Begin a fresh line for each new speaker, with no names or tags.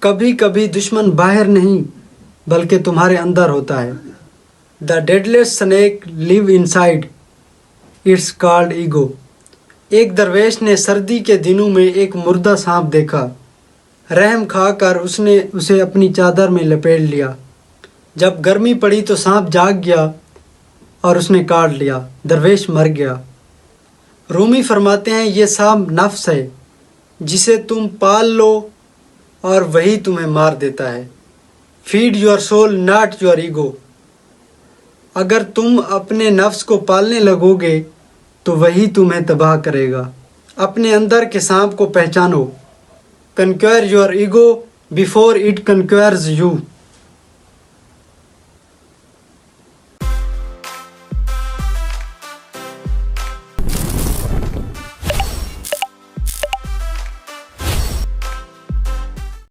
کبھی کبھی دشمن باہر نہیں بلکہ تمہارے اندر ہوتا ہے. The deadliest snake live inside. It's called ego. ایک درویش نے سردی کے دنوں میں ایک مردہ سانپ دیکھا. رحم کھا کر اس نے اسے اپنی چادر میں لپیٹ لیا. جب گرمی پڑی تو سانپ جاگ گیا اور اس نے کاٹ لیا. درویش مر گیا. رومی فرماتے ہیں یہ سانپ نفس ہے جسے تم پال لو اور وہی تمہیں مار دیتا ہے. Feed your soul not your ego. اگر تم اپنے نفس کو پالنے لگو گے تو وہی تمہیں تباہ کرے گا. اپنے اندر کے سانپ کو پہچانو. Conquer your ego before it conquers you.